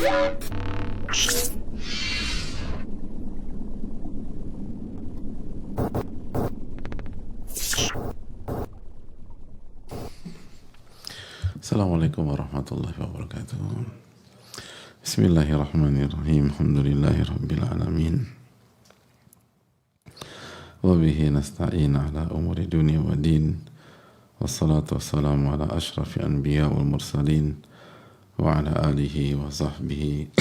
Assalamualaikum warahmatullahi wabarakatuh. Bismillahirrahmanirrahim. Alhamdulillahirabbil alamin. Wa bihi nasta'in ala umuri dunya wa din. Wassalatu wassalamu ala asyrafil anbiya wal mursalin wa ala alihi wa sahbihi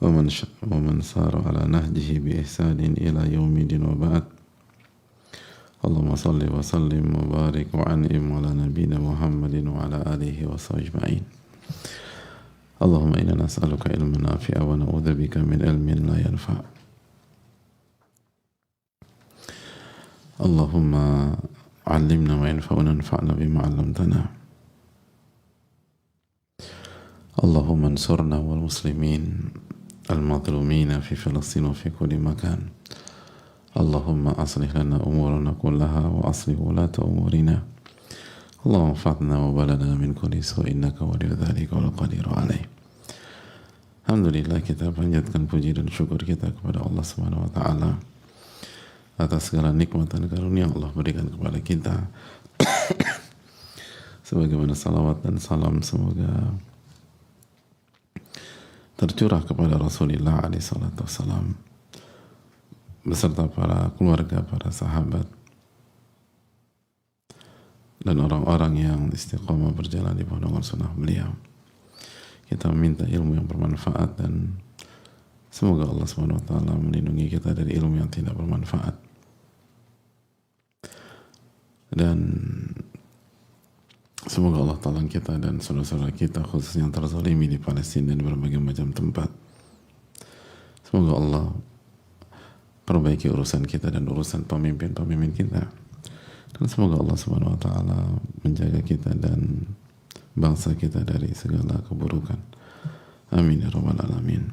wa man sara ala nahjihi bi ihsanin ila yaumidin wa ba'd. Allahumma salli wa sallim wa barik wa an'im ala nabiyina Muhammadin wa ala alihi wa sahbihi ajma'in. Allahumma inna nas'aluka ilman nafi'a wa na'udzubika min ilmin la yanfa'. Allahumma 'allimna ma yanfa'una wanfa'na bima 'allamtana. Allahumma ansurna wal muslimin al-madhlumina fi Filastin wa fi kulli makan. Allahumma aslih lana umurana kullaha wa aslih wulata umurina. Allahumma fa'adna wa balana min kulli su'in innaka waliyyu dzalika wal qadiru alaih. Alhamdulillah, kita panjatkan puji dan syukur kita kepada Allah Subhanahu wa taala atas segala nikmat dan karunia Allah berikan kepada kita. Sebagaimana salawat dan salam semoga tercurah kepada Rasulullah alaihi salatu wassalam beserta para keluarga, para sahabat, dan orang-orang yang istiqomah berjalan di pondok sunnah beliau. Kita meminta ilmu yang bermanfaat dan semoga Allah Subhanahu wa taala melindungi kita dari ilmu yang tidak bermanfaat. Dan semoga Allah tolong kita dan saudara-saudara kita khususnya yang terzalimi di Palestina dan berbagai macam tempat. Semoga Allah perbaiki urusan kita dan urusan pemimpin-pemimpin kita, dan semoga Allah Subhanahu wa taala menjaga kita dan bangsa kita dari segala keburukan. Amin ya rabbal alamin.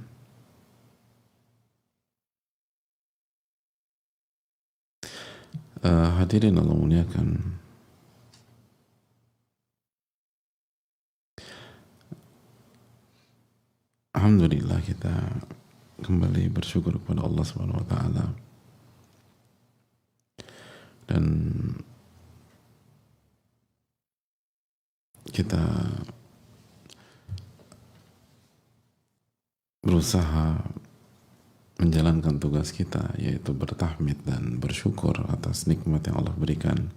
Hadirin Allah muliakan, alhamdulillah kita kembali bersyukur kepada Allah Subhanahu wa taala dan kita berusaha menjalankan tugas kita, yaitu bertahmid dan bersyukur atas nikmat yang Allah berikan,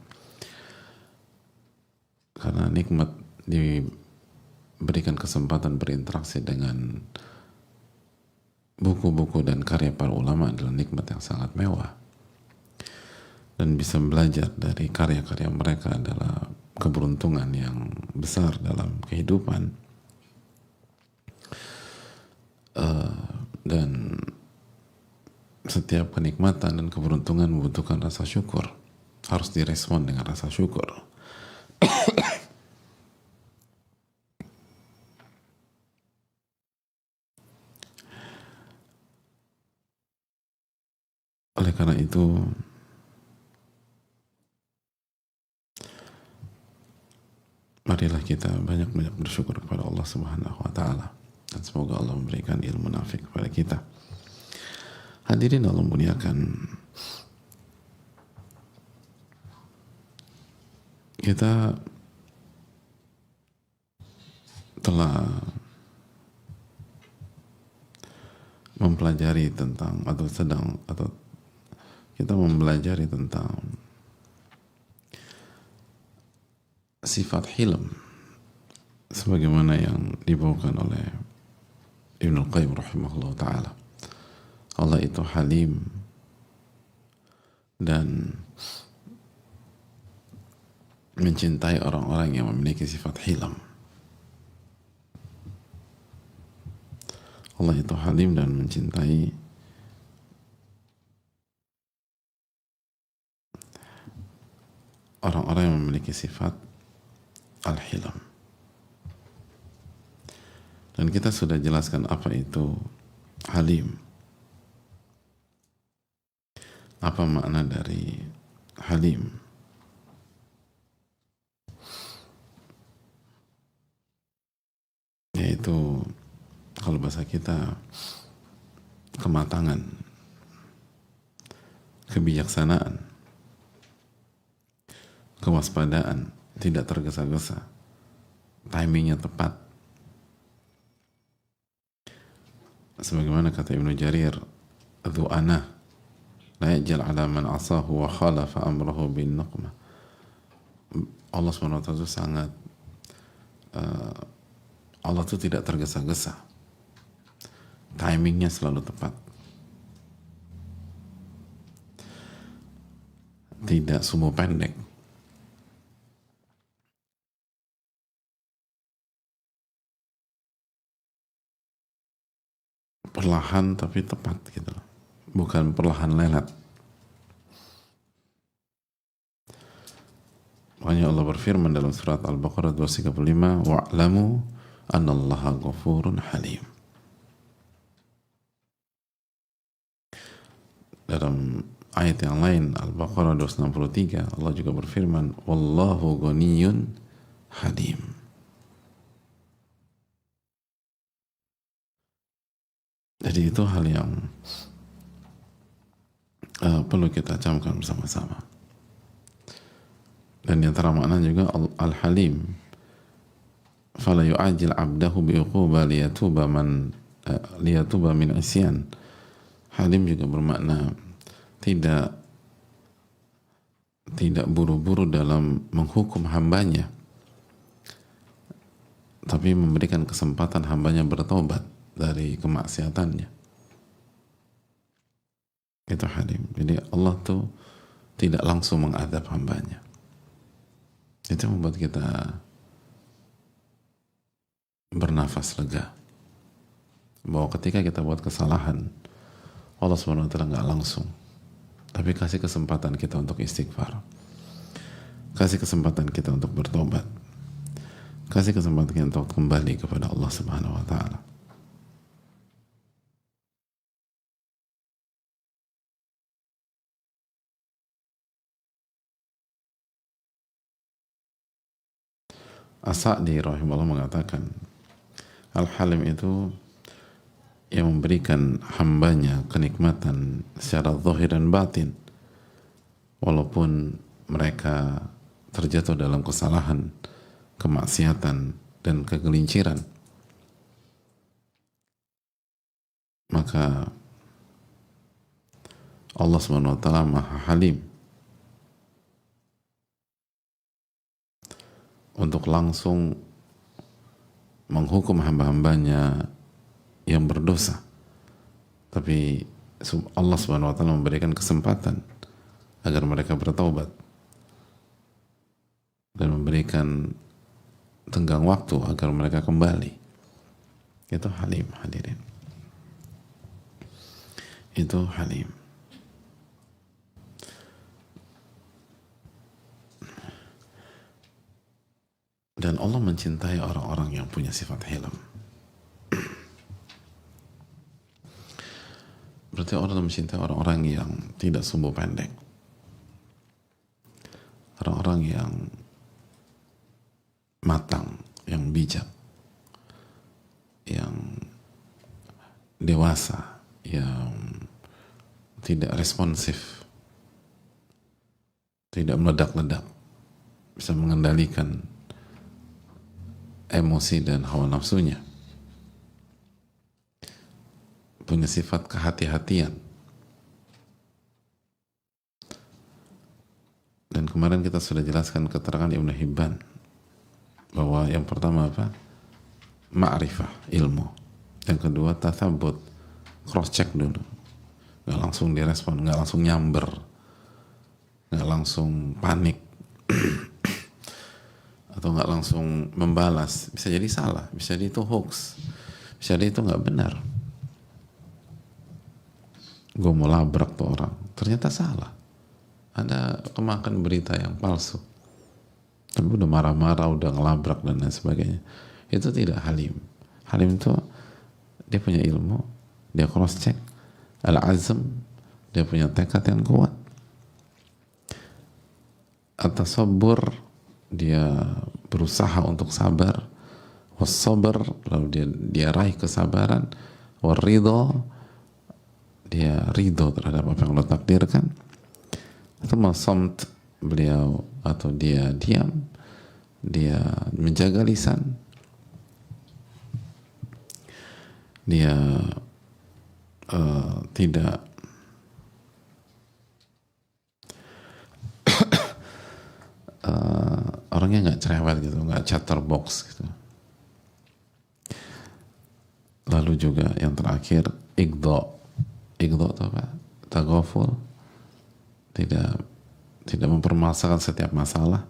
karena nikmat diberikan kesempatan berinteraksi dengan buku-buku dan karya para ulama adalah nikmat yang sangat mewah, dan bisa belajar dari karya-karya mereka adalah keberuntungan yang besar dalam kehidupan. Dan setiap kenikmatan dan keberuntungan membutuhkan rasa syukur, harus direspon dengan rasa syukur. Oleh karena itu, marilah kita banyak-banyak bersyukur kepada Allah Subhanahu wa taala, dan semoga Allah memberikan ilmu nafi' kepada kita. Hadirin Allah muliakan, kita telah mempelajari tentang atau kita mempelajari tentang sifat hilm sebagaimana yang dibawakan oleh Ibnu Qayyim rahimahullah ta'ala. Allah itu halim dan mencintai orang-orang yang memiliki sifat hilm. Allah itu halim dan mencintai orang-orang yang memiliki sifat al-hilm. Dan kita sudah jelaskan apa itu halim, apa makna dari halim. Yaitu kalau bahasa kita, kematangan, kebijaksanaan, kewaspadaan, tidak tergesa-gesa, timingnya tepat. Sebagaimana kata Ibnu Jarir, "Dzu'anah la yajal ala man asahu wa khalafa amrahu bin naqmah." Allah SWT itu sangat Allah itu tidak tergesa-gesa, timingnya selalu tepat, tidak sumbu pendek. Perlahan tapi tepat gitu loh. Bukan perlahan lelet. Makanya Allah berfirman dalam surat Al-Baqarah 235, "Wa'lamu annallaha ghafurun halim." Dalam ayat yang lain, Al-Baqarah 263, Allah juga berfirman, "Wallahu ghaniyyun halim." Jadi itu hal yang perlu kita camkan bersama-sama. Dan di antara makna juga Al-Halim, fala yu'ajil 'abdahu bi'uquba liyatuba min isyan. Halim juga bermakna tidak buru-buru dalam menghukum hambanya, tapi memberikan kesempatan hambanya bertobat dari kemaksiatannya. Itu Halim. Jadi Allah tuh tidak langsung mengadab hambanya. Itu membuat kita bernafas lega bahwa ketika kita buat kesalahan, Allah SWT nggak langsung, tapi kasih kesempatan kita untuk istighfar, kasih kesempatan kita untuk bertobat, kasih kesempatan kita untuk kembali kepada Allah Subhanahu wa Ta'ala. As-Sa'di rahimahullah mengatakan, Al-Halim itu yang memberikan hambanya kenikmatan secara zahir dan batin, walaupun mereka terjatuh dalam kesalahan, kemaksiatan, dan kegelinciran. Maka Allah SWT Maha Halim untuk langsung menghukum hamba-hambanya yang berdosa, tapi Allah Subhanahu wa Ta'ala memberikan kesempatan agar mereka bertaubat dan memberikan tenggang waktu agar mereka kembali. Itu Halim, hadirin. Itu Halim. Dan Allah mencintai orang-orang yang punya sifat hilm. Berarti Allah mencintai orang-orang yang tidak sumbu pendek, orang-orang yang matang, yang bijak, yang dewasa, yang tidak responsif, tidak meledak-ledak, bisa mengendalikan emosi dan hawa nafsunya, punya sifat kehati-hatian. Dan kemarin kita sudah jelaskan keterangan Ibnu Hibban bahwa yang pertama apa? Ma'rifah, ilmu. Yang kedua tathabut, cross check dulu, nggak langsung direspon, nggak langsung nyamber, nggak langsung panik atau nggak langsung membalas. Bisa jadi salah, bisa jadi itu hoax, bisa jadi itu nggak benar. Gue mau labrak tuh orang, ternyata salah, ada kemakan berita yang palsu, tapi udah marah-marah, udah ngelabrak dan lain sebagainya. Itu tidak Halim. Halim itu dia punya ilmu, dia cross check, al-azm, dia punya tekad yang kuat. At-tasabbur, dia berusaha untuk sabar, wassabar, lalu dia raih kesabaran, waridho, dia ridho terhadap apa yang Allah takdirkan, atau samt, beliau atau dia diam, dia menjaga lisan, dia tidak orangnya nggak cerewet gitu, nggak chatterbox gitu. Lalu juga yang terakhir igdo itu apa? Taghaful, tidak mempermasalahkan setiap masalah,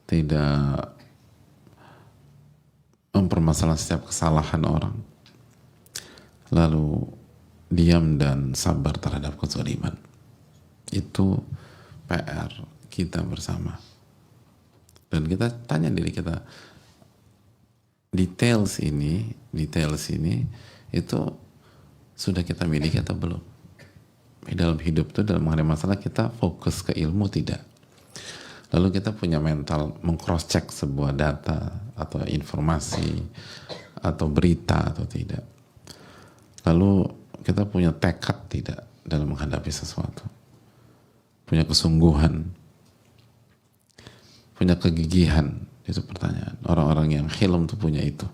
tidak mempermasalahkan setiap kesalahan orang, lalu diam dan sabar terhadap kezaliman. Itu PR kita bersama. Dan kita tanya diri kita, details ini itu sudah kita miliki atau belum? Dalam hidup itu, dalam menghadapi masalah, kita fokus ke ilmu tidak? Lalu kita punya mental meng-cross check sebuah data atau informasi atau berita atau tidak? Lalu kita punya tekad tidak dalam menghadapi sesuatu? Punya kesungguhan, punya kegigihan? Itu pertanyaan. Orang-orang yang hilm itu punya itu.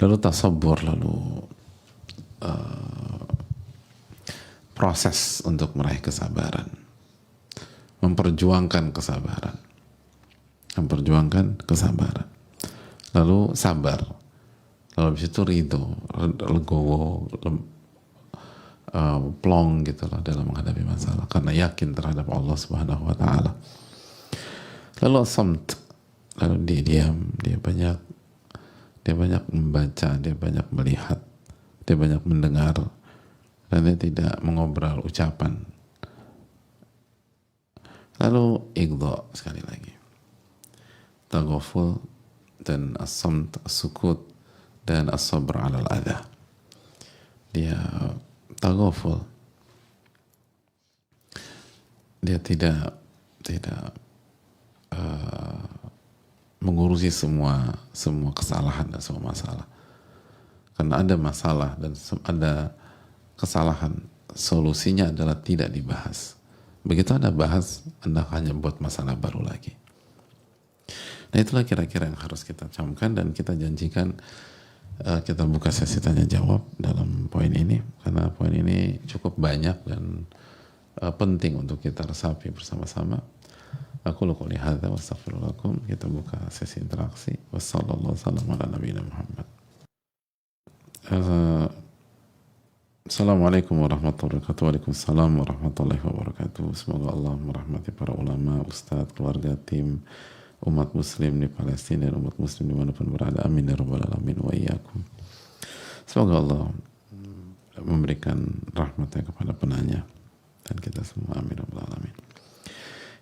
Lalu tasabur, lalu proses untuk meraih kesabaran, memperjuangkan kesabaran, lalu sabar, lalu habis itu ridho, legowo, plong gitu loh dalam menghadapi masalah karena yakin terhadap Allah Subhanahu wa taala. Lalu samt, lalu dia diam, dia banyak membaca, dia banyak melihat, dia banyak mendengar, dan dia tidak mengobrol ucapan. Lalu igdo, sekali lagi, taghaful dan as-samt, as-sukut dan as-sabr 'ala al-adha. Dia taghaful, dia tidak mengurusi semua kesalahan dan semua masalah. Karena ada masalah dan ada kesalahan, solusinya adalah tidak dibahas. Begitu Anda bahas, Anda hanya buat masalah baru lagi. Nah, itulah kira-kira yang harus kita camkan, dan kita janjikan kita buka sesi tanya jawab dalam poin ini, karena poin ini cukup banyak dan penting untuk kita resapi bersama-sama. Aku qouli hadza wa astaghfirullakum. Kita buka sesi interaksi. Wassallallahu wasallam ala nabiyina Muhammad. Assalamualaikum warahmatullahi wabarakatuh. Waalaikumsalam warahmatullahi wabarakatuh. Semoga Allah merahmati para ulama, ustadz, keluarga, tim, umat muslim di Palestina dan umat muslim dimanapun berada. Amin ya rabbal alamin wa iyyakum. Semoga Allah memberikan rahmatnya kepada penanya dan kita semua. Amin ya rabbal alamin.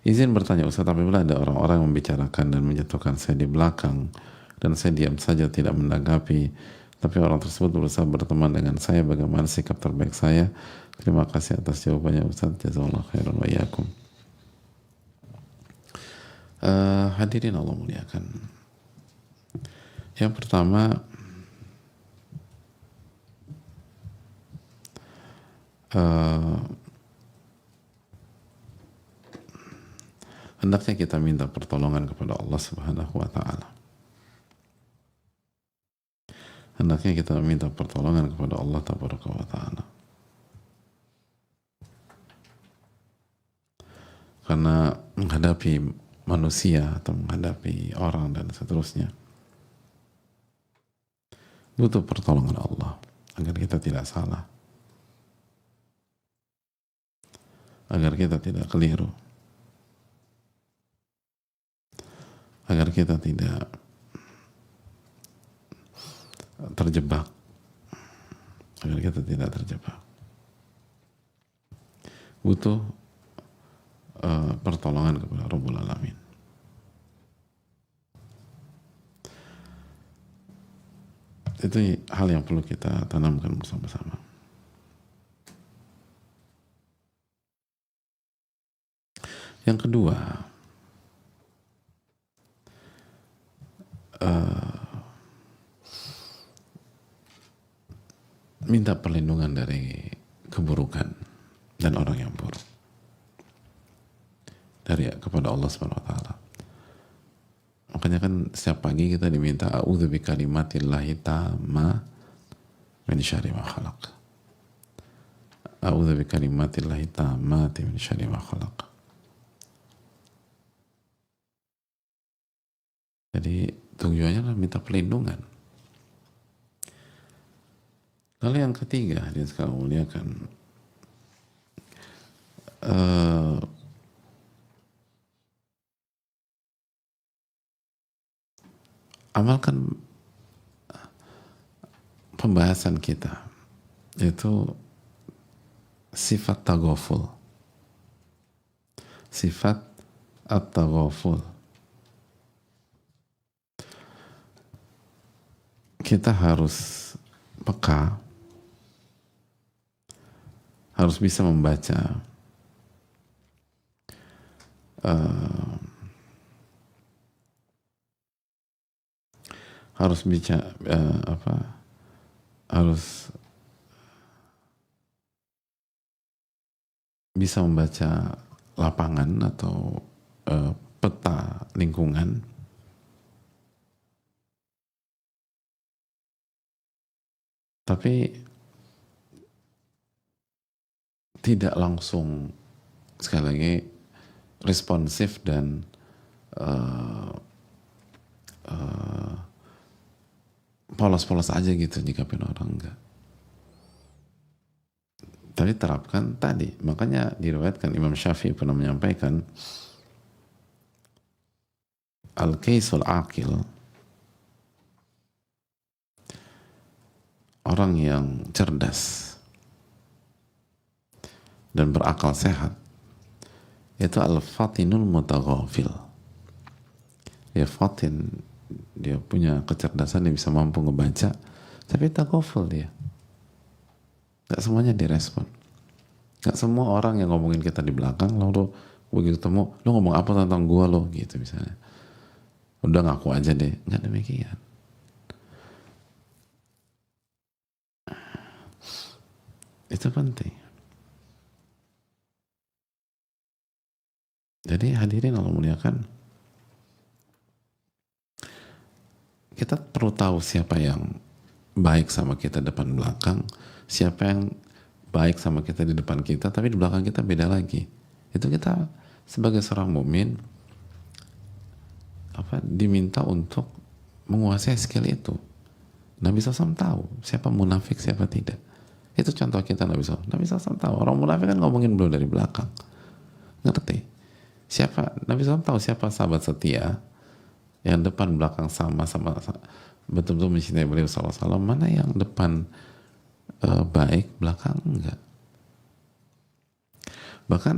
Izin bertanya Ustaz, apabila ada orang-orang yang membicarakan dan menjatuhkan saya di belakang dan saya diam saja tidak menanggapi, tapi orang tersebut berusaha berteman dengan saya, bagaimana sikap terbaik saya? Terima kasih atas jawabannya Ustaz. Jazakallahu khairan wa iyyakum. Hadirin Allah muliakan. Yang pertama, hendaknya kita minta pertolongan kepada Allah Subhanahu wa taala. Hendaknya kita minta pertolongan kepada Allah Tabaraka wa taala. Karena menghadapi manusia atau menghadapi orang dan seterusnya butuh pertolongan Allah agar kita tidak salah, agar kita tidak keliru, agar kita tidak terjebak, agar kita tidak terjebak. Butuh pertolongan kepada Rabbul Alamin. Itu hal yang perlu kita tanamkan bersama-sama. Yang kedua, minta perlindungan dari keburukan dan orang yang buruk dari kepada Allah Subhanahu wa taala. Makanya kan setiap pagi kita diminta a'udzu bikalimatillahi tamma min syarri ma khalaq. A'udzu bikalimatillahi tammati min syarri ma khalaq. Jadi tujuannya adalah minta perlindungan. Lalu yang ketiga, hadirin sekalian muliakan, amalkan pembahasan kita, yaitu sifat taghaful. Sifat at-taghaful. Kita harus peka, harus bisa membaca harus bicara harus bisa membaca lapangan atau peta lingkungan, tapi tidak langsung, sekali lagi, responsif dan polos-polos aja gitu nyikapin orang, enggak. Tapi terapkan tadi. Makanya diriwayatkan Imam Syafi'i pernah menyampaikan, al-kaisul aqil, orang yang cerdas dan berakal sehat, itu al-fatinul mutaghafil. Ya fatin, dia punya kecerdasan, dia bisa mampu ngebaca, tapi taghaful dia. Gak semuanya direspon. Gak semua orang yang ngomongin kita di belakang, lalu begitu ketemu, lo ngomong apa tentang gua lo, gitu misalnya. Udah ngaku aja deh. Gak demikian. Itu penting. Jadi hadirin Allah muliakan, kita perlu tahu siapa yang baik sama kita depan belakang, siapa yang baik sama kita di depan kita, tapi di belakang kita beda lagi. Itu kita sebagai seorang mukmin diminta untuk menguasai skill itu. Nabi SAW tahu siapa munafik, siapa tidak. Itu contoh kita Nabi SAW. Nabi SAW tahu orang munafik kan ngomongin beliau dari belakang. Ngerti? Siapa Nabi SAW tahu siapa sahabat setia yang depan belakang sama betul-betul mencintai beliau SAW, mana yang depan baik, belakang enggak. Bahkan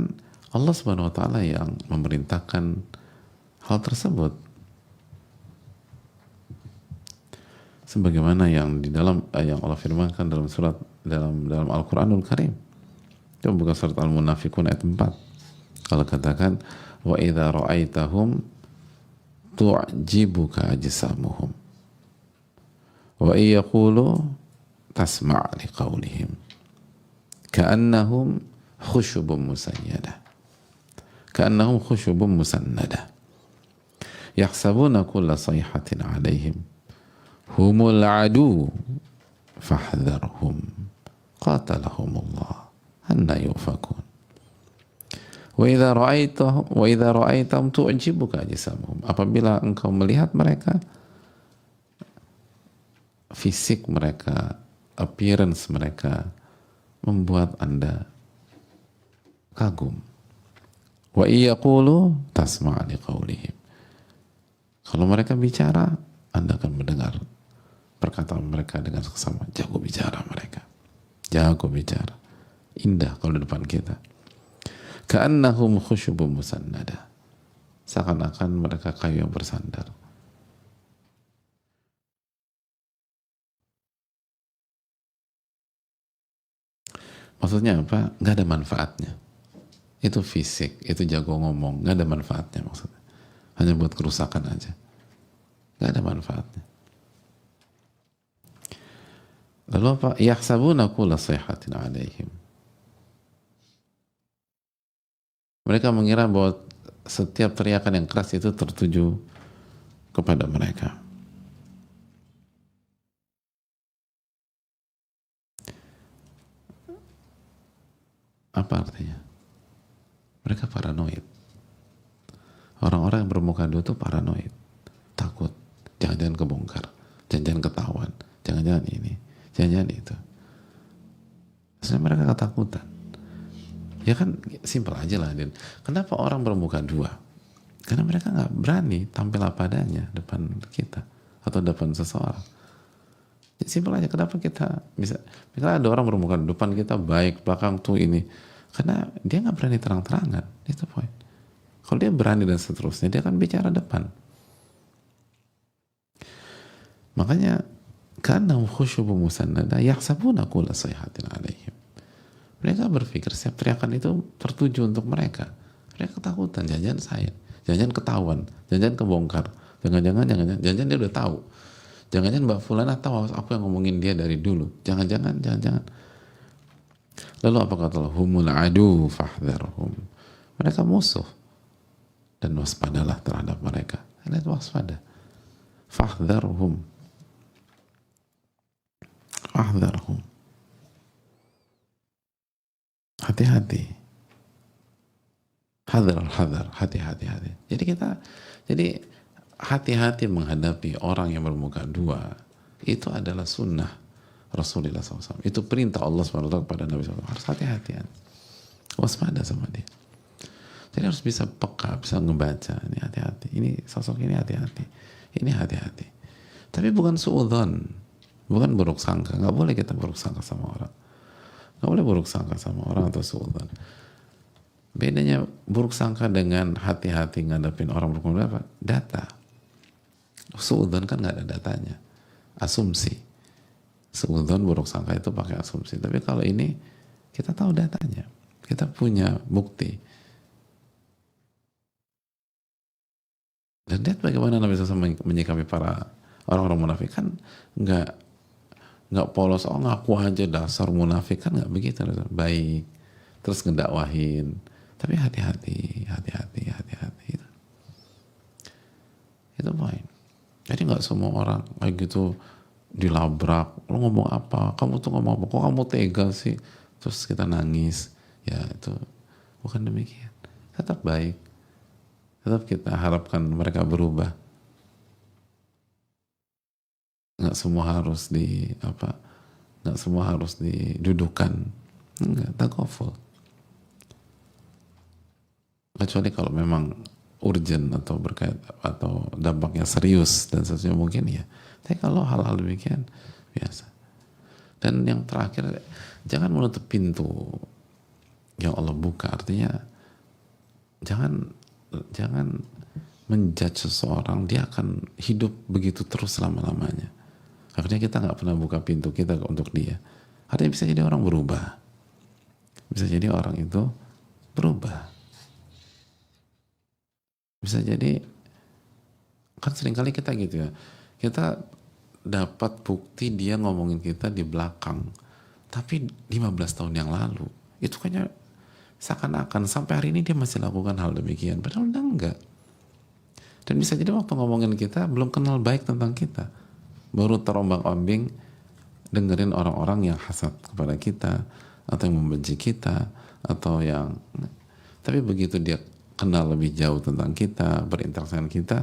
Allah Subhanahu wa taala yang memerintahkan hal tersebut, sebagaimana yang di dalam yang Allah firmankan dalam surat dalam Al-Qur'anul Karim. Coba buka surat Al-Munafiqun ayat 4. Allah katakan, wa idza ra'aitahum tu'jibuka ajsamuhum wa yaqulu tasma' liqaulihim ka'annahum khushubun musannada yahsabuna kulla sayhatin 'alaihim humul adu fahdharhum qatalahumullah anna yufakun. Wa idza ra'aitahum tu'jibuka ajsamuhum. Apabila engkau melihat mereka, fisik mereka, appearance mereka membuat Anda kagum. Wa iyaqulu tasma' liqaulihim. Kalau mereka bicara, Anda akan mendengar perkataan mereka dengan seksama. Jago bicara mereka. Jago bicara. Indah kalau di depan kita. Ka'annahum khusyubun musannada. Seakan-akan mereka kayu yang bersandar. Maksudnya apa? Nggak ada manfaatnya. Itu fisik, itu jago ngomong, nggak ada manfaatnya maksudnya. Hanya buat kerusakan aja. Nggak ada manfaatnya. Lalu apa? Yahsabuna kulla sayhatin alaihim. Mereka mengira bahwa setiap teriakan yang keras itu tertuju kepada mereka. Apa artinya? Mereka paranoid. Orang-orang yang bermuka dua itu paranoid. Takut. Jangan-jangan kebongkar. Jangan-jangan ketahuan. Jangan-jangan ini. Jangan-jangan itu. Sebenarnya mereka ketakutan. Ya kan simpel aja lah, Din. Kenapa orang bermuka dua? Karena mereka nggak berani tampil apa adanya depan kita atau depan seseorang. Ya, simpel aja. Kenapa kita bisa? Misalnya ada orang bermuka depan kita baik, belakang tuh ini. Karena dia nggak berani terang-terangan. Itu poin. Kalau dia berani dan seterusnya, dia akan bicara depan. Makanya karena khusyubu musannada yahsabuna kulla sayhatin alaihim. Mereka berpikir setiap teriakan itu tertuju untuk mereka. Mereka ketakutan, jangan-jangan saya, jangan-jangan ketahuan, jangan-jangan kebongkar, jangan-jangan dia udah tahu. Jangan-jangan Mbak Fulana tahu aku yang ngomongin dia dari dulu. Jangan-jangan. Lalu apa kata Allah? Humul adu fahdharhum. Mereka musuh. Dan waspadalah terhadap mereka. Lihat waspada. Fahdharhum. Fahdharhum. Hati-hati. Hadar, hati-hati. Jadi hati-hati menghadapi orang yang bermuka dua. Itu adalah sunnah Rasulullah SAW. Itu perintah Allah SWT kepada Nabi SAW. Harus hati-hati. Waspada sama dia. Jadi harus bisa peka, bisa ngebaca. Ini hati-hati. Ini sosok ini hati-hati. Ini hati-hati. Tapi bukan suudzon. Bukan buruk sangka. Nggak boleh kita buruk sangka sama orang. Nggak boleh buruk sangka sama orang atau suudzon. Bedanya buruk sangka dengan hati-hati ngadepin orang bermuka dua apa? Data. Suudzon kan nggak ada datanya. Asumsi. Suudzon buruk sangka itu pakai asumsi. Tapi kalau ini kita tahu datanya. Kita punya bukti. Dan lihat bagaimana Nabi SAW menyikapi para orang-orang munafik. Kan nggak polos, oh ngaku aja dasar munafik, kan nggak begitu. Baik, terus ngedakwahin, tapi hati-hati itu poin. Jadi nggak semua orang kayak gitu dilabrak, lo ngomong apa, kamu tuh ngomong apa, kok kamu tega sih, terus kita nangis. Ya itu bukan demikian. Tetap baik, tetap kita harapkan mereka berubah. Nggak semua harus didudukan. Enggak, takoful. Kecuali kalau memang urgent atau berkait atau dampaknya serius dan seterusnya mungkin ya. Tapi kalau hal-hal demikian biasa. Dan yang terakhir, jangan menutup pintu yang Allah buka. Artinya jangan menjudge seseorang, dia akan hidup begitu terus selama-lamanya. Akhirnya kita nggak pernah buka pintu kita untuk dia. Artinya bisa jadi orang berubah. Bisa jadi orang itu berubah. Bisa jadi, kan seringkali kita gitu ya. Kita dapat bukti dia ngomongin kita di belakang. Tapi 15 tahun yang lalu, itu kayaknya seakan-akan sampai hari ini dia masih lakukan hal demikian. Padahal udah enggak. Dan bisa jadi waktu ngomongin kita, belum kenal baik tentang kita. Baru terombang-ambing dengerin orang-orang yang hasad kepada kita atau yang membenci kita atau yang, tapi begitu dia kenal lebih jauh tentang kita, berinteraksi dengan kita,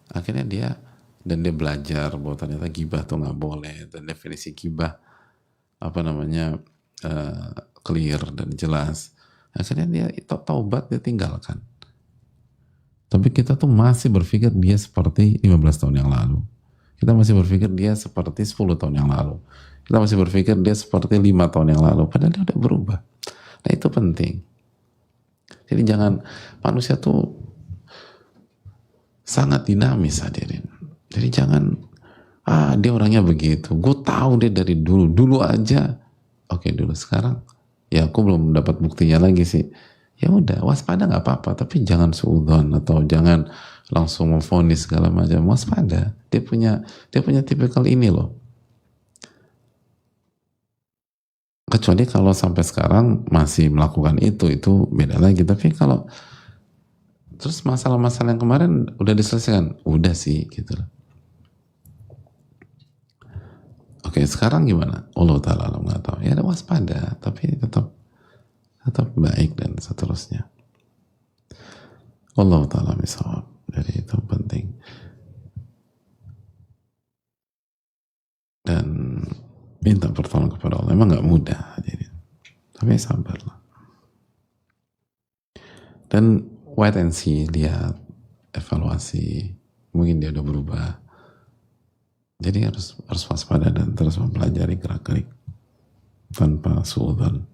akhirnya dia belajar bahwa ternyata gibah tuh nggak boleh, dan definisi gibah clear dan jelas. Akhirnya dia taubat, dia tinggalkan. Tapi kita tuh masih berpikir dia seperti 15 tahun yang lalu. Kita masih berpikir dia seperti 10 tahun yang lalu. Kita masih berpikir dia seperti 5 tahun yang lalu. Padahal dia udah berubah. Nah itu penting. Jadi jangan, manusia tuh sangat dinamis hadirin. Jadi jangan, dia orangnya begitu. Gue tahu dia dari dulu. Dulu aja. Oke dulu, sekarang ya aku belum dapat buktinya lagi sih. Ya udah, waspada nggak apa-apa. Tapi jangan suudzon atau jangan langsung memvonis segala macam. Waspada. Dia punya tipikal ini loh. Kecuali kalau sampai sekarang masih melakukan itu beda lagi. Tapi kalau terus masalah-masalah yang kemarin udah diselesaikan, udah sih gitu loh. Oke, sekarang gimana? Allah Ta'ala nggak tahu. Ya ada waspada, tapi tetap baik dan seterusnya. Allah Ta'ala misal. Jadi itu penting. Dan minta pertolongan kepada Allah. Emang nggak mudah. Jadi, tapi sabarlah. Dan wait and see, lihat, evaluasi. Mungkin dia udah berubah. Jadi harus waspada dan terus mempelajari gerak-gerik tanpa suudzon.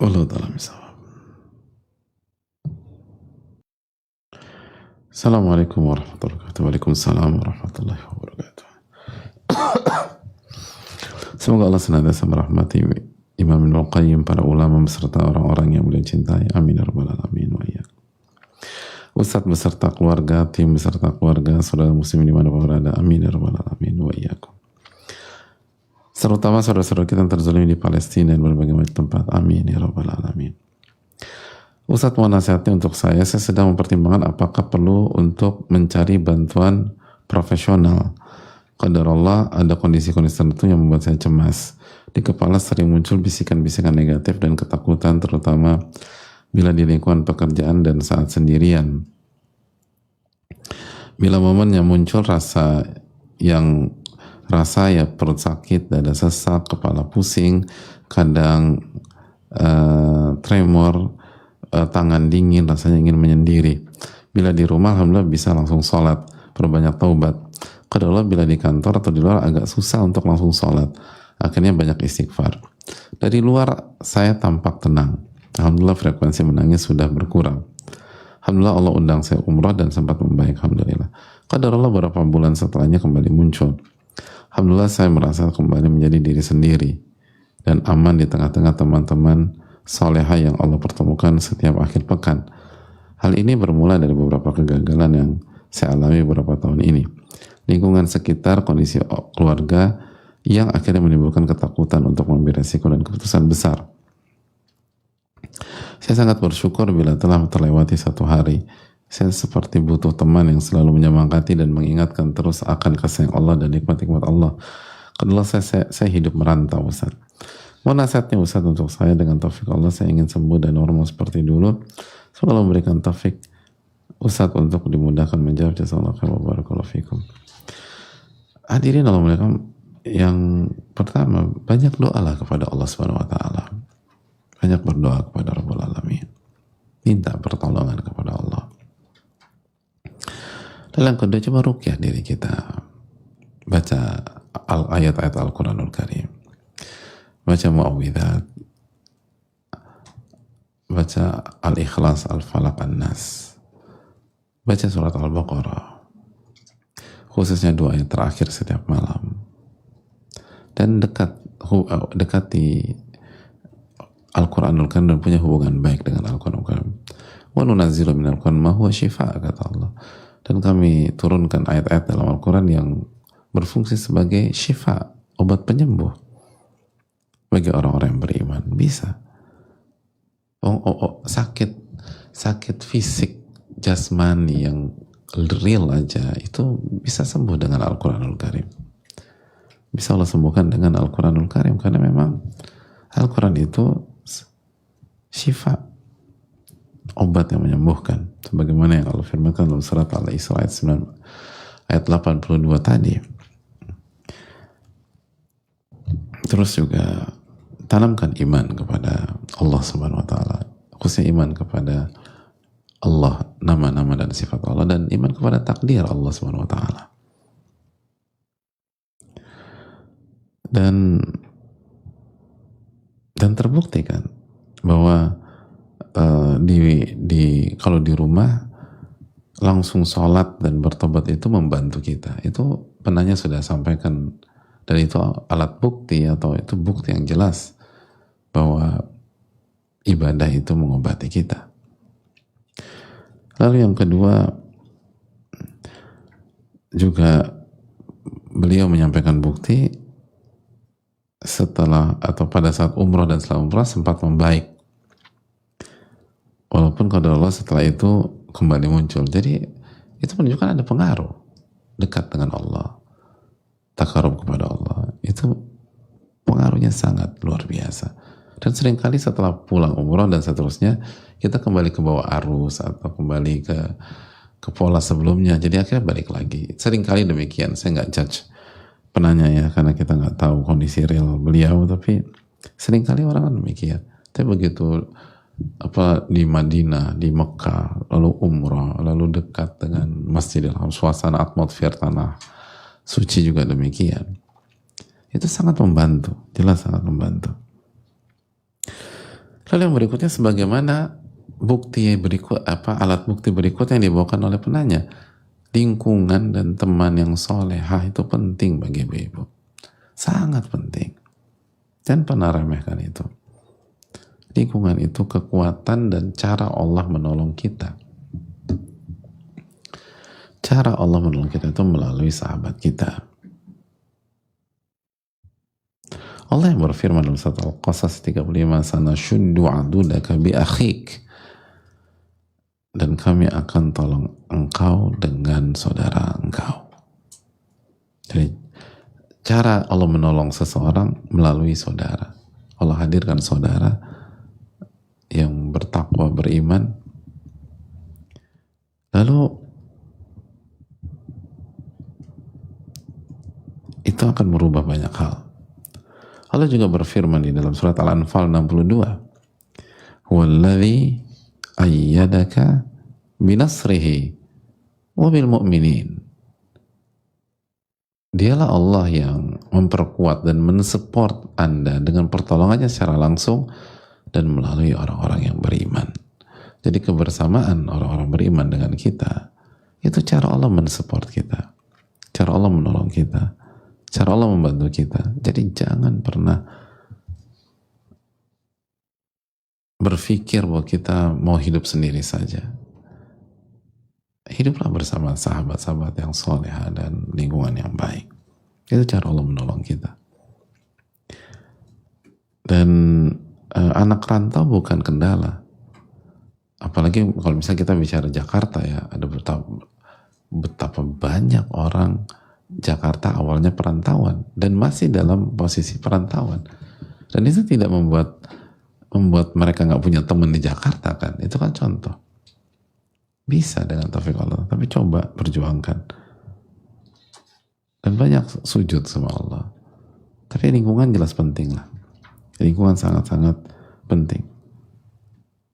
Allah Ta'ala misal. Assalamualaikum warahmatullahi wabarakatuh. Waalaikumsalam warahmatullahi wabarakatuh. Semoga Allah senantiasa merahmati Imam Ibnul Qayyim, para ulama beserta orang-orang yang beliau cintai. Amin ya rabbal alamin wa iyyakum. Ustadz beserta keluarga, tim beserta keluarga, saudara muslim di mana berada. Amin ya rabbal alamin wa iyyakum. Terutama saudara-saudara kita yang terzalimi di Palestina dan berbagai macam tempat. Amin ya rabbal alamin. Ustadz mau nasihatnya untuk saya sedang mempertimbangkan apakah perlu untuk mencari bantuan profesional. Qadarullah, ada kondisi-kondisi tertentu yang membuat saya cemas. Di kepala sering muncul bisikan-bisikan negatif dan ketakutan, terutama bila di lingkungan pekerjaan dan saat sendirian. Bila momennya muncul rasa ya perut sakit, dada sesak, kepala pusing, kadang tremor, tangan dingin, rasanya ingin menyendiri. Bila di rumah, alhamdulillah bisa langsung sholat, perbanyak taubat. Kadang bila di kantor atau di luar agak susah untuk langsung sholat, akhirnya banyak istighfar. Dari luar saya tampak tenang. Alhamdulillah frekuensi menangis sudah berkurang. Alhamdulillah Allah undang saya umrah dan sempat membaik. Alhamdulillah. Qadarullah beberapa bulan setelahnya kembali muncul. Alhamdulillah saya merasa kembali menjadi diri sendiri dan aman di tengah-tengah teman-teman soleha yang Allah pertemukan setiap akhir pekan. Hal ini bermula dari beberapa kegagalan yang saya alami beberapa tahun ini. Lingkungan sekitar, kondisi keluarga yang akhirnya menimbulkan ketakutan untuk mengambil resiko dan keputusan besar. Saya sangat bersyukur bila telah terlewati satu hari. Saya seperti butuh teman yang selalu menyemangati dan mengingatkan terus akan kasih Allah dan nikmat-nikmat Allah. Kedua saya hidup merantau, Ustaz. Mau nasihatnya Ustaz untuk saya, dengan taufik Allah saya ingin sembuh dan normal seperti dulu. Semoga Allah memberikan taufik Ustaz untuk dimudahkan menjawab. Jazakallahu khairan wa barakallahu fikum. Hadirin Allah muliakan, yang pertama, banyak doalah kepada Allah Subhanahu wa taala. Banyak berdoa kepada Rabbul Alamin. Minta pertolongan kepada Allah. Dan yang kedua, coba ruqyah diri kita. Baca ayat-ayat Al-Quranul Karim. Baca mu'awwidzat, baca Al-Ikhlas, Al-Falaq, An-Nas, baca surat Al-Baqarah, khususnya doa yang terakhir setiap malam, dan dekati Al-Quranul Karim dan punya hubungan baik dengan Al-Quranul Karim. Wa nunazzilu minal Qur'an ma huwa shifaa, kata Allah, dan kami turunkan ayat-ayat dalam Al-Quran yang berfungsi sebagai syifa, obat penyembuh bagi orang-orang yang beriman. Bisa sakit fisik jasmani yang real aja itu bisa sembuh dengan Al-Quranul Karim. Bisa Allah sembuhkan dengan Al-Quranul Karim, karena memang Al-Quran itu syifa, obat yang menyembuhkan, sebagaimana yang Allah firmankan dalam surat Al-Isra ayat 82 tadi. Terus juga tanamkan iman kepada Allah Subhanahu wa taala, khususnya iman kepada Allah, nama-nama dan sifat Allah, dan iman kepada takdir Allah Subhanahu wa taala. Dan terbukti kan bahwa kalau di rumah langsung sholat dan bertobat itu membantu kita. Itu penanya sudah sampaikan, dan itu alat bukti atau itu bukti yang jelas bahwa ibadah itu mengobati kita. Lalu yang kedua, juga beliau menyampaikan bukti setelah atau pada saat umrah dan setelah umrah sempat membaik, walaupun qadarullah setelah itu kembali muncul. Jadi itu menunjukkan ada pengaruh dekat dengan Allah, takarub kepada Allah, itu pengaruhnya sangat luar biasa. Dan seringkali setelah pulang umrah dan seterusnya kita kembali ke bawah arus atau kembali ke pola sebelumnya, jadi akhirnya balik lagi. Seringkali demikian. Saya nggak judge penanya ya, karena kita nggak tahu kondisi real beliau, tapi seringkali orang kan demikian. Tapi begitu di Madinah, di Mekah, lalu umrah, lalu dekat dengan Masjidil Haram, suasana atmosfer tanah suci juga demikian, itu sangat membantu, jelas sangat membantu. Lalu yang berikutnya, sebagaimana alat bukti berikutnya yang dibawakan oleh penanya, lingkungan dan teman yang solehah itu penting bagi ibu-ibu, sangat penting. Jangan pernah remehkan itu. Lingkungan itu kekuatan dan cara Allah menolong kita. Cara Allah menolong kita itu melalui sahabat kita. Allah yang berfirman dalam surat Al-Qasas 35, sanashuddu adudaka bi akhik, dan kami akan tolong engkau dengan saudara engkau. Jadi cara Allah menolong seseorang melalui saudara. Allah hadirkan saudara yang bertakwa, beriman, lalu itu akan merubah banyak hal. Allah juga berfirman di dalam surat Al-Anfal 62, huwallazi ayyadaka binasrihi wa bil mu'minin. Dialah Allah yang memperkuat dan mensupport Anda dengan pertolongannya secara langsung dan melalui orang-orang yang beriman. Jadi kebersamaan orang-orang beriman dengan kita, itu cara Allah mensupport kita, cara Allah menolong kita, cara Allah membantu kita. Jadi jangan pernah berpikir bahwa kita mau hidup sendiri saja. Hiduplah bersama sahabat-sahabat yang soleh dan lingkungan yang baik. Itu cara Allah menolong kita. Dan anak rantau bukan kendala. Apalagi kalau misalnya kita bicara Jakarta ya, ada betapa banyak orang Jakarta awalnya perantauan dan masih dalam posisi perantauan. Dan itu tidak membuat mereka nggak punya teman di Jakarta kan. Itu kan contoh. Bisa dengan taufik Allah, tapi coba perjuangkan. Dan banyak sujud sama Allah. Tapi lingkungan jelas penting lah. Lingkungan sangat-sangat penting.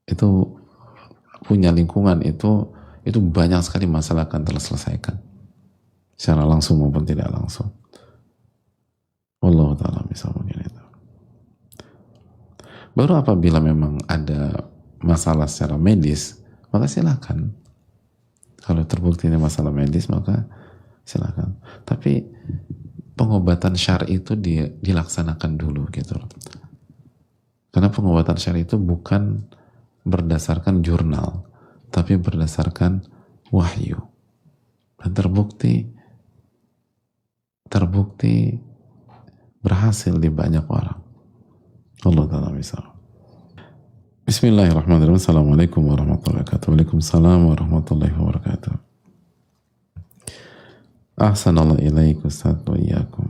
Itu punya lingkungan itu banyak sekali masalah akan terselesaikan. Secara langsung maupun tidak langsung. Wallahu ta'ala bisa mungkin itu. Baru apabila memang ada masalah secara medis, maka silakan. Kalau terbukti ini masalah medis, maka silakan. Tapi pengobatan syar'i itu dilaksanakan dulu gitu. Karena pengobatan syar'i itu bukan berdasarkan jurnal, tapi berdasarkan wahyu. Dan terbukti berhasil di banyak orang. Allah Ta'ala misal. Bismillahirrahmanirrahim. Assalamualaikum warahmatullahi wabarakatuh. Waalaikumsalam warahmatullahi wabarakatuh. Ahsanallahu ilaikum Ustaz wa iyyakum.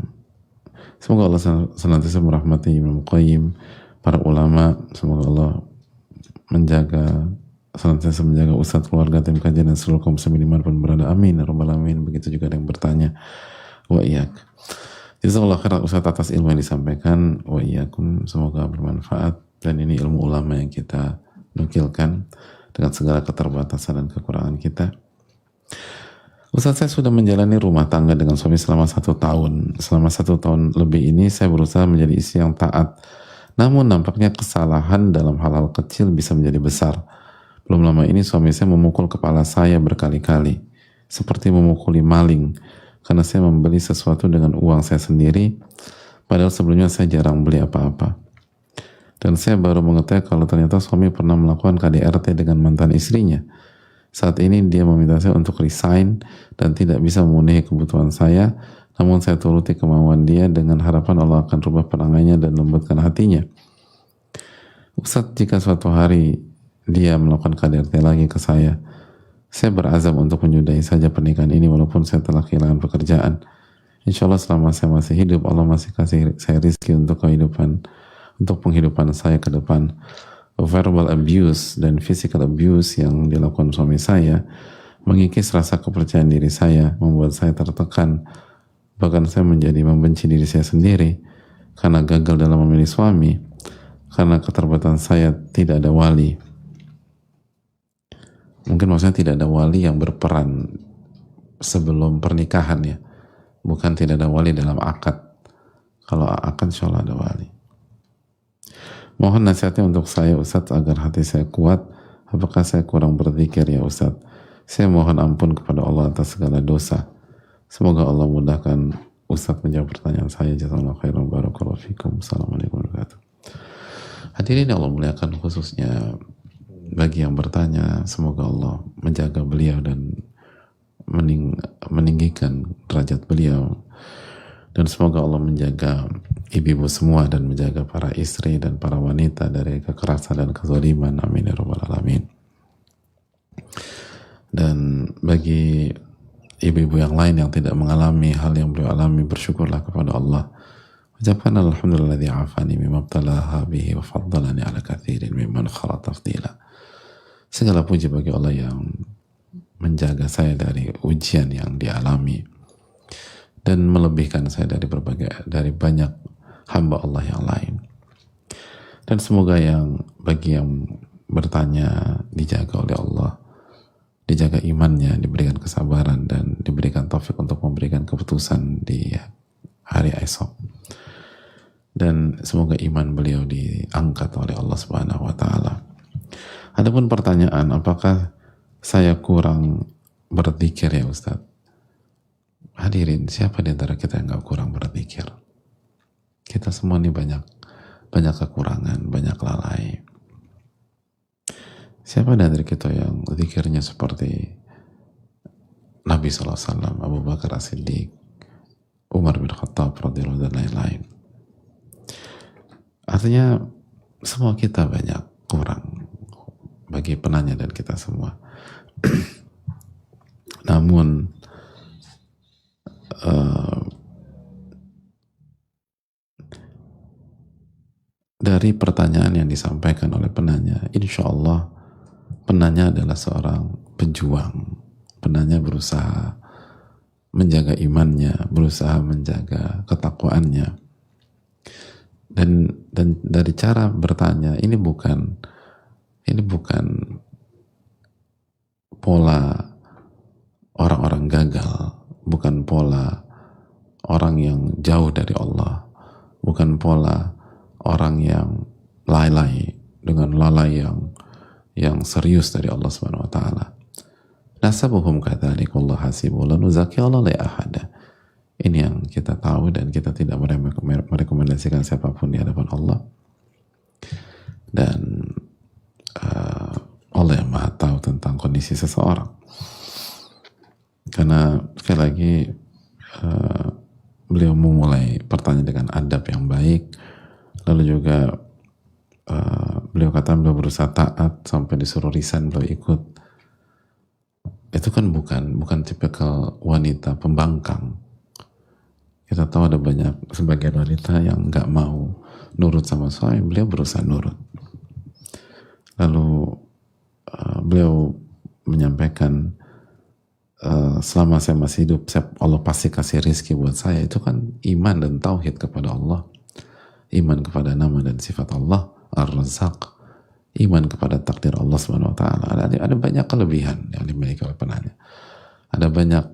Semoga Allah senantiasa merahmati Ibnu Qayyim, para ulama. Semoga Allah senantiasa menjaga Ustaz, keluarga, tim kajian dan seluruh kaum muslimin dimanapun berada. Amin ya rabbal alamin. Begitu juga ada yang bertanya. Wa iyyak. Jazakallahu khairan Ustaz atas ilmu yang disampaikan. Wa iyyakum. Semoga bermanfaat. Dan ini ilmu ulama yang kita nukilkan dengan segala keterbatasan dan kekurangan kita. Ustaz, saya sudah menjalani rumah tangga dengan suami selama 1 tahun. Selama 1 tahun lebih ini saya berusaha menjadi istri yang taat. Namun nampaknya kesalahan dalam hal-hal kecil bisa menjadi besar. Belum lama ini suami saya memukul kepala saya berkali-kali. Seperti memukuli maling. Karena saya membeli sesuatu dengan uang saya sendiri. Padahal sebelumnya saya jarang beli apa-apa. Dan saya baru mengetahui kalau ternyata suami pernah melakukan KDRT dengan mantan istrinya. Saat ini dia meminta saya untuk resign dan tidak bisa memenuhi kebutuhan saya, namun saya turuti kemauan dia dengan harapan Allah akan rubah perangannya dan lembutkan hatinya. Ustadz, jika suatu hari dia melakukan KDRT lagi ke saya berazam untuk menyudahi saja pernikahan ini walaupun saya telah kehilangan pekerjaan. Insya Allah selama saya masih hidup, Allah masih kasih saya rezeki untuk penghidupan saya ke depan. Verbal abuse dan physical abuse yang dilakukan suami saya mengikis rasa kepercayaan diri saya, membuat saya tertekan, bahkan saya menjadi membenci diri saya sendiri karena gagal dalam memilih suami, karena keterbatasan saya tidak ada wali. Mungkin maksudnya tidak ada wali yang berperan sebelum pernikahan ya, bukan tidak ada wali dalam akad. Kalau akad insya Allah ada wali. Mohon nasihatnya untuk saya Ustadz agar hati saya kuat. Apakah saya kurang berzikir ya Ustadz? Saya mohon ampun kepada Allah atas segala dosa. Semoga Allah mudahkan Ustadz menjawab pertanyaan saya. Jazakallahu khairan, barakallahu fikum. Assalamualaikum warahmatullahi wabarakatuh. Hadirin Allah muliakan, khususnya bagi yang bertanya, semoga Allah menjaga beliau dan meninggikan derajat beliau, dan semoga Allah menjaga ibu-ibu semua dan menjaga para istri dan para wanita dari kekerasan dan kezaliman. Amin ya rabbal alamin. Dan bagi ibu-ibu yang lain yang tidak mengalami hal yang beliau alami, bersyukurlah kepada Allah. Ucapkan alhamdulilladzi afani mimma ibtalaha bihi wa faddalani ala katsirin mimman khala tafdila. Segala puji bagi Allah yang menjaga saya dari ujian yang dialami dan melebihkan saya dari banyak hamba Allah yang lain. Dan semoga bagi yang bertanya dijaga oleh Allah, dijaga imannya, diberikan kesabaran dan diberikan taufik untuk memberikan keputusan di hari esok. Dan semoga iman beliau diangkat oleh Allah Subhanahu wa taala. Adapun pertanyaan, apakah saya kurang berzikir ya Ustadz? Hadirin, siapa di antara kita yang gak kurang berzikir? Kita semua ini banyak kekurangan, banyak lalai. Siapa di antara kita yang zikirnya seperti Nabi SAW, Abu Bakar As-Siddiq, Umar bin Khattab radhiyallahu dan lain-lain? Artinya semua kita banyak kurang bagi penanya dan kita semua. Namun dari pertanyaan yang disampaikan oleh penanya, insya Allah penanya adalah seorang pejuang. Penanya berusaha menjaga imannya, berusaha menjaga ketakwaannya. Dan dari cara bertanya, ini bukan pola orang-orang gagal, bukan pola orang yang jauh dari Allah, bukan pola orang yang lalai yang serius dari Allah Subhanahu wa taala. Nasabuhum kadzalik wallahu hasibul la nuzaki Allah la ahada. Ini yang kita tahu dan kita tidak merekomendasikan siapapun di hadapan Allah. Dan Allah yang maha tahu tentang kondisi seseorang. Karena sekali lagi beliau memulai pertanyaan dengan adab yang baik, lalu juga beliau kata beliau berusaha taat sampai disuruh resign beliau ikut. Itu kan bukan tipikal wanita pembangkang. Kita tahu ada sebagian wanita yang nggak mau nurut sama suami, beliau berusaha nurut. Lalu beliau menyampaikan, selama saya masih hidup, Allah pasti kasih rizki buat saya. Itu kan iman dan tauhid kepada Allah, iman kepada nama dan sifat Allah Ar-Razzaq, iman kepada takdir Allah Subhanahu wa taala. Ada banyak kelebihan yang dimiliki oleh penanya, ada banyak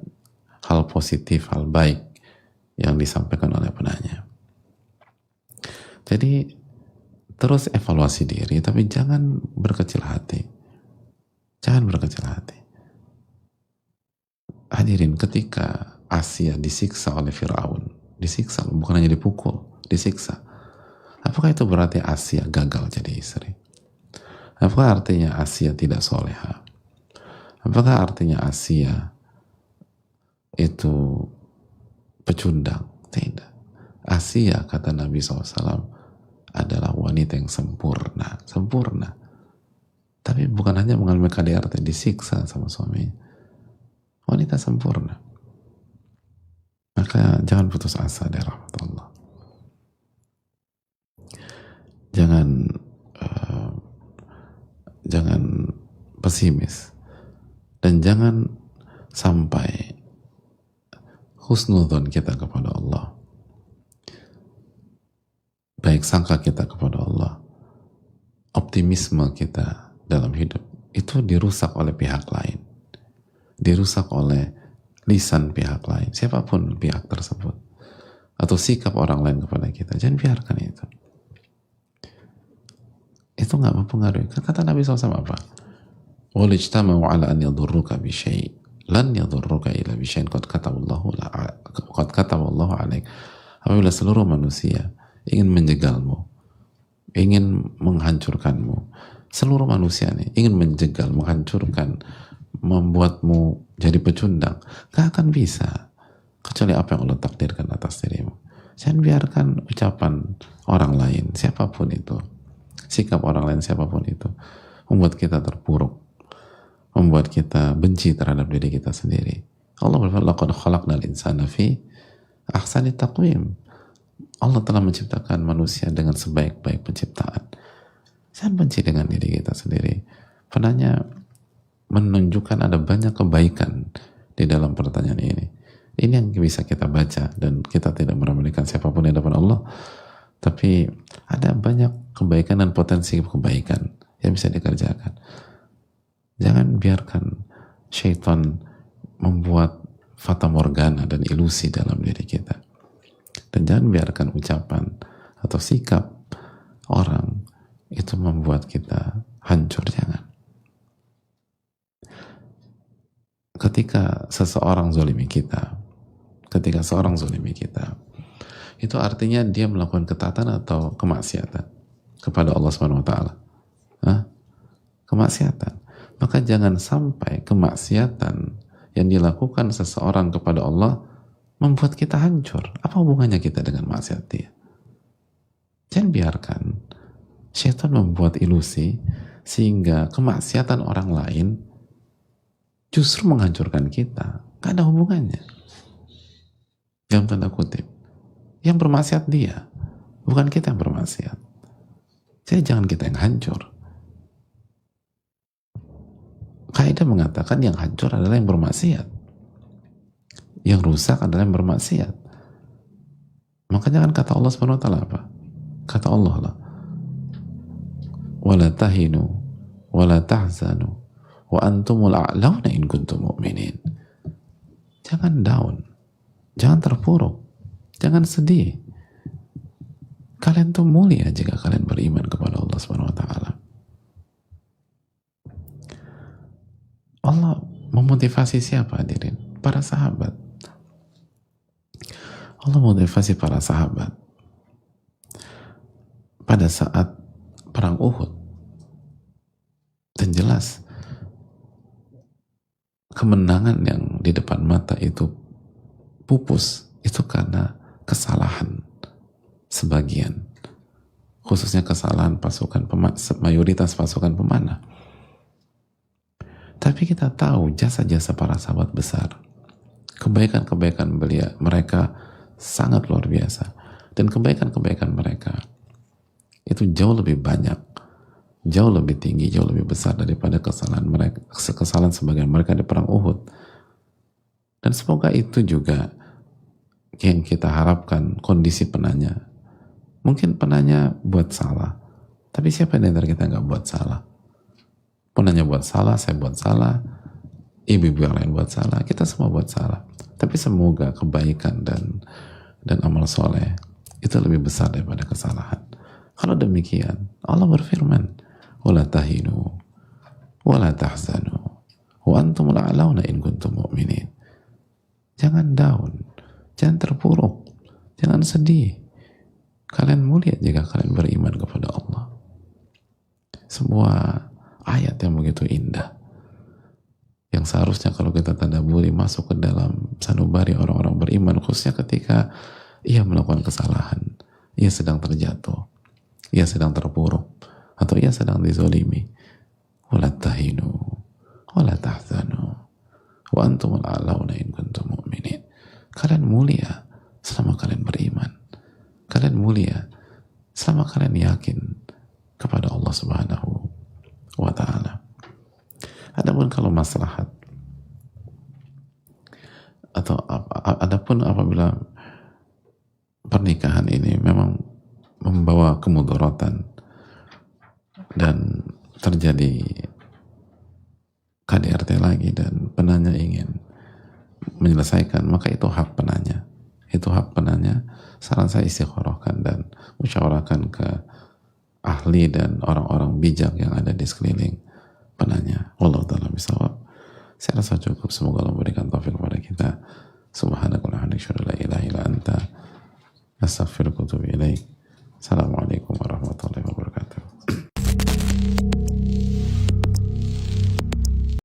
hal positif, hal baik yang disampaikan oleh penanya. Jadi terus evaluasi diri, tapi jangan berkecil hati. Jangan berkecil hati. Hadirin, ketika Asia disiksa oleh Firaun, disiksa, bukan hanya dipukul, disiksa. Apakah itu berarti Asia gagal jadi istri? Apakah artinya Asia tidak soleha? Apakah artinya Asia itu pecundang. Tidak. Asia, kata Nabi SAW, adalah wanita yang sempurna. Sempurna. Tapi bukan hanya mengalami KDRT, disiksa sama suaminya. Wanita sempurna. Maka jangan putus asa dari rahmat Allah. Jangan pesimis. Dan jangan sampai husnudzon kita kepada Allah, baik sangka kita kepada Allah, optimisme kita dalam hidup itu dirusak oleh pihak lain, dirusak oleh lisan pihak lain, siapapun pihak tersebut, atau sikap orang lain kepada kita. Jangan biarkan itu. Itu nggak mempengaruhi. Kata Nabi SAW apa? وَلِجْتَمَعُ عَلَىٰ أَنْ يَضُرُّكَ بِشَيْءٍ لَنْ يَضُرُّكَ إِلَّا بِشَيْءٍ قَدْ كَتَبَ اللَّهُ عَلَيْكَ. Apabila seluruh manusia ingin menjegalmu, ingin menghancurkanmu, seluruh manusia nih ingin menjegal, menghancurkan, membuatmu jadi pecundang, gak akan bisa kecuali apa yang Allah takdirkan atas dirimu. Jangan biarkan ucapan orang lain, siapapun itu, sikap orang lain siapapun itu, membuat kita terpuruk, membuat kita benci terhadap diri kita sendiri. Allah berfirman, laqad khalaqnal insana fi ahsani taqwim. Allah telah menciptakan manusia dengan sebaik-baik penciptaan. Jangan benci dengan diri kita sendiri. Penanya menunjukkan ada banyak kebaikan di dalam pertanyaan ini. Ini yang bisa kita baca, dan kita tidak meremehkan siapapun di depan Allah. Tapi ada banyak kebaikan dan potensi kebaikan yang bisa dikerjakan. Jangan biarkan syaitan membuat fata morgana dan ilusi dalam diri kita. Dan jangan biarkan ucapan atau sikap orang itu membuat kita hancur. Jangan. Ketika seorang zalimi kita, itu artinya dia melakukan ketaatan atau kemaksiatan kepada Allah Subhanahu wa taala. Kemaksiatan. Maka jangan sampai kemaksiatan yang dilakukan seseorang kepada Allah membuat kita hancur. Apa hubungannya kita dengan maksiat dia? Jangan biarkan syaitan membuat ilusi sehingga kemaksiatan orang lain justru menghancurkan kita. Gak ada hubungannya. Dalam tanda kutip. Yang bermaksiat dia, bukan kita yang bermaksiat. Jadi jangan kita yang hancur. Kaidah mengatakan yang hancur adalah yang bermaksiat. Yang rusak adalah yang bermaksiat. Makanya kan kata Allah Subhanahu wa taala apa? Kata Allah lah, "Wala tahinu wala tahzanu wa antumul a'launa in kuntum mu'minin." Jangan down. Jangan terpuruk. Jangan sedih. Kalian tuh mulia jika kalian beriman kepada Allah Subhanahu wa taala. Allah memotivasi siapa hadirin? Para sahabat. Allah memotivasi para sahabat pada saat perang Uhud. Dan jelas kemenangan yang di depan mata itu pupus, itu karena kesalahan sebagian, khususnya kesalahan mayoritas pasukan pemanah. Tapi kita tahu jasa-jasa para sahabat besar, kebaikan-kebaikan mereka sangat luar biasa, dan kebaikan-kebaikan mereka itu jauh lebih banyak, jauh lebih tinggi, jauh lebih besar daripada kesalahan sebagian mereka di perang Uhud. Dan semoga itu juga yang kita harapkan kondisi penanya. Mungkin penanya buat salah, tapi siapa di antara kita nggak buat salah? Penanya buat salah, saya buat salah, ibu-ibu yang lain buat salah, kita semua buat salah. Tapi semoga kebaikan dan amal soleh itu lebih besar daripada kesalahan. Kalau demikian, Allah berfirman, "Wala tahinu, wala tahzanu, wa antumul a'launa in kuntum mu'minin." Jangan down, jangan terpuruk, jangan sedih. Kalian mulia jika kalian beriman kepada Allah. Sebuah ayat yang begitu indah. yang seharusnya kalau kita tadabburi masuk ke dalam sanubari orang-orang beriman, khususnya ketika ia melakukan kesalahan, ia sedang terjatuh, ia sedang terpuruk, atau ia sedang dizolimi. Wala tahinu wala tahzanu wa antumul a'launa in kuntum mu'minin. Kalian mulia selama kalian beriman. Kalian mulia selama kalian yakin kepada Allah Subhanahu wa ta'ala. Adapun kalau maslahat, atau adapun apabila pernikahan ini memang membawa kemudaratan dan terjadi KDRT lagi dan penanya ingin menyelesaikan, maka itu hak penanya. Itu hak penanya. Saran saya istikharahkan dan musyawarahkan ke ahli dan orang-orang bijak yang ada di sekeliling penanya. Wallahu ta'ala bishawab. Saya rasa cukup. Semoga Allah memberikan taufik kepada kita. Subhanakallahumma wa bihamdika, asyhadu an la ilaha illa anta, astaghfiruka wa atubu ilaik.